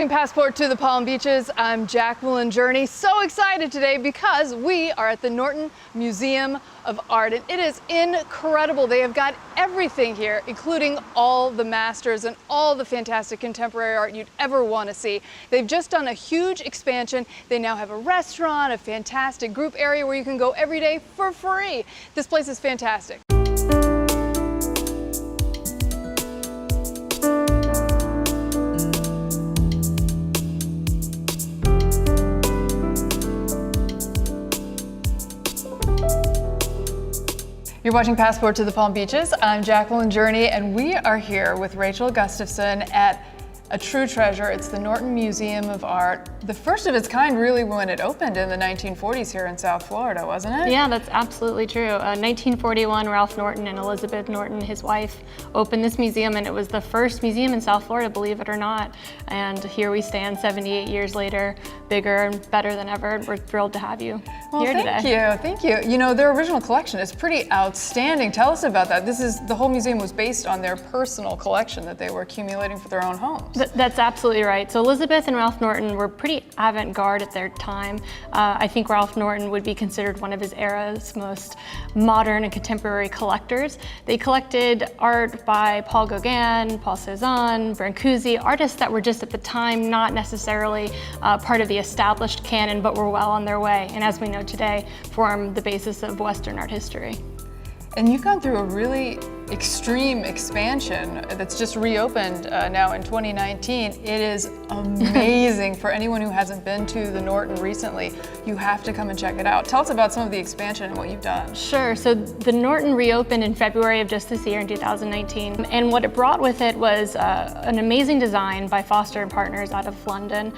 Passport to the Palm Beaches. I'm Jacqueline Journey. So excited today because we are at the Norton Museum of Art, and it is incredible. They have got everything here, including all the masters and all the fantastic contemporary art you'd ever want to see. They've just done a huge expansion. They now have a restaurant, a fantastic group area where you can go every day for free. This place is fantastic. You're watching Passport to the Palm Beaches. I'm Jacqueline Journey, and we are here with Rachel Gustafson at a true treasure. It's the Norton Museum of Art. The first of its kind really when it opened in the 1940s here in South Florida, wasn't it? Yeah, that's absolutely true. 1941, Ralph Norton and Elizabeth Norton, his wife, opened this museum, and it was the first museum in South Florida, believe it or not. And here we stand 78 years later, bigger and better than ever. We're thrilled to have you here today. Thank you. You know, their original collection is pretty outstanding. Tell us about that. The whole museum was based on their personal collection that they were accumulating for their own homes. That's absolutely right. So Elizabeth and Ralph Norton were pretty avant-garde at their time. I think Ralph Norton would be considered one of his era's most modern and contemporary collectors. They collected art by Paul Gauguin, Paul Cézanne, Brancusi, artists that were just at the time not necessarily part of the established canon, but were well on their way, and as we know today, form the basis of Western art history. And you've gone through a really extreme expansion that's just reopened now in 2019. It is amazing. For anyone who hasn't been to the Norton recently, you have to come and check it out. Tell us about some of the expansion and what you've done. Sure. So the Norton reopened in February of just this year in 2019. And what it brought with it was an amazing design by Foster and Partners out of London.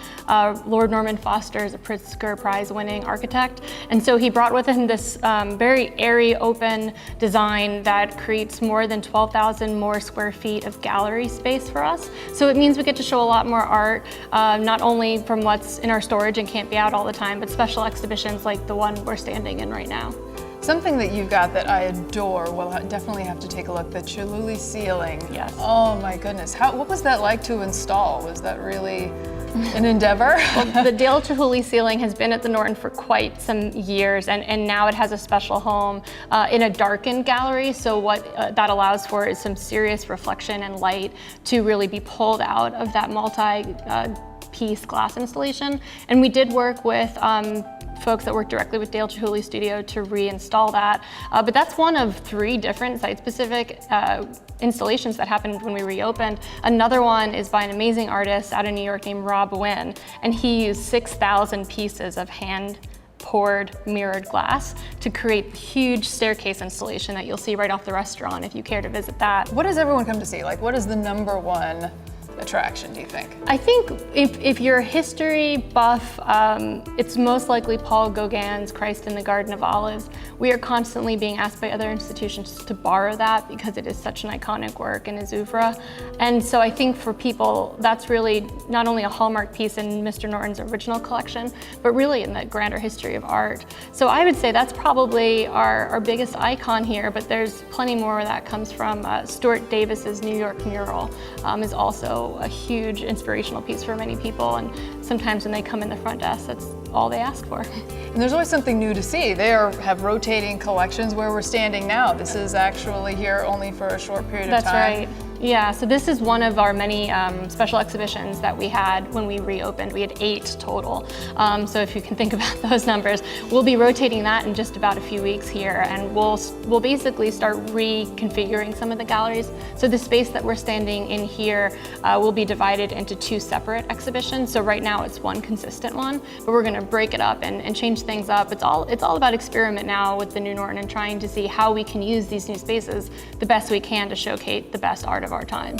Lord Norman Foster is a Pritzker Prize winning architect. And so he brought with him this very airy, open design that creates more than 12,000 more square feet of gallery space for us. So it means we get to show a lot more art, not only from what's in our storage and can't be out all the time, but special exhibitions like the one we're standing in right now. Something that you've got that I adore, well, I definitely have to take a look, the Chihuly ceiling. Yes. Oh my goodness. What was that like to install? Was that really an endeavor? Well, the Dale Chihuly ceiling has been at the Norton for quite some years, and now it has a special home in a darkened gallery. So what that allows for is some serious reflection and light to really be pulled out of that multi-piece glass installation. And we did work with folks that work directly with Dale Chihuly Studio to reinstall that. But that's one of 3 different site-specific installations that happened when we reopened. Another one is by an amazing artist out of New York named Rob Wynn, and he used 6,000 pieces of hand-poured mirrored glass to create the huge staircase installation that you'll see right off the restaurant if you care to visit that. What does everyone come to see? Like, what is the #1 attraction, do you think? I think if you're a history buff, it's most likely Paul Gauguin's Christ in the Garden of Olives. We are constantly being asked by other institutions to borrow that because it is such an iconic work in his oeuvre. And so I think for people, that's really not only a hallmark piece in Mr. Norton's original collection, but really in the grander history of art. So I would say that's probably our biggest icon here, but there's plenty more where that comes from. Stuart Davis's New York mural is also a huge inspirational piece for many people, and sometimes when they come in the front desk, that's all they ask for. And there's always something new to see. They have rotating collections. Where we're standing now, this is actually here only for a short period of time. That's right. Yeah, so this is one of our many special exhibitions that we had when we reopened. We had 8 total. So if you can think about those numbers, we'll be rotating that in just about a few weeks here, and we'll basically start reconfiguring some of the galleries. So the space that we're standing in here will be divided into 2 separate exhibitions. So right now it's one consistent one, but we're gonna break it up and change things up. It's all about experiment now with the new Norton and trying to see how we can use these new spaces the best we can to showcase the best art of our time.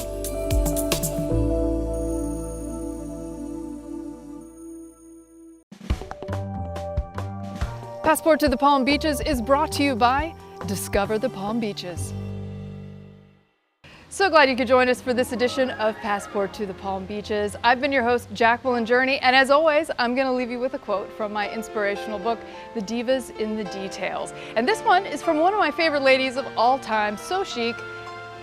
Passport to the Palm Beaches is brought to you by Discover the Palm Beaches. So glad you could join us for this edition of Passport to the Palm Beaches. I've been your host, Jacqueline Journey, and as always, I'm going to leave you with a quote from my inspirational book, The Divas in the Details. And this one is from one of my favorite ladies of all time, so chic,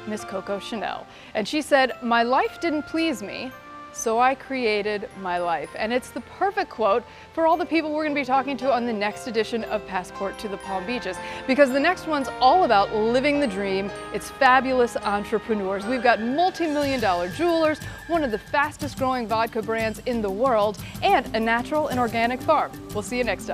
Miss Coco Chanel. And she said, "My life didn't please me, so I created my life. And it's the perfect quote for all the people we're going to be talking to on the next edition of Passport to the Palm Beaches, because the next one's all about living the dream. It's fabulous entrepreneurs. We've got multi-million-dollar jewelers, one of the fastest growing vodka brands in the world, and a natural and organic farm. We'll see you next time.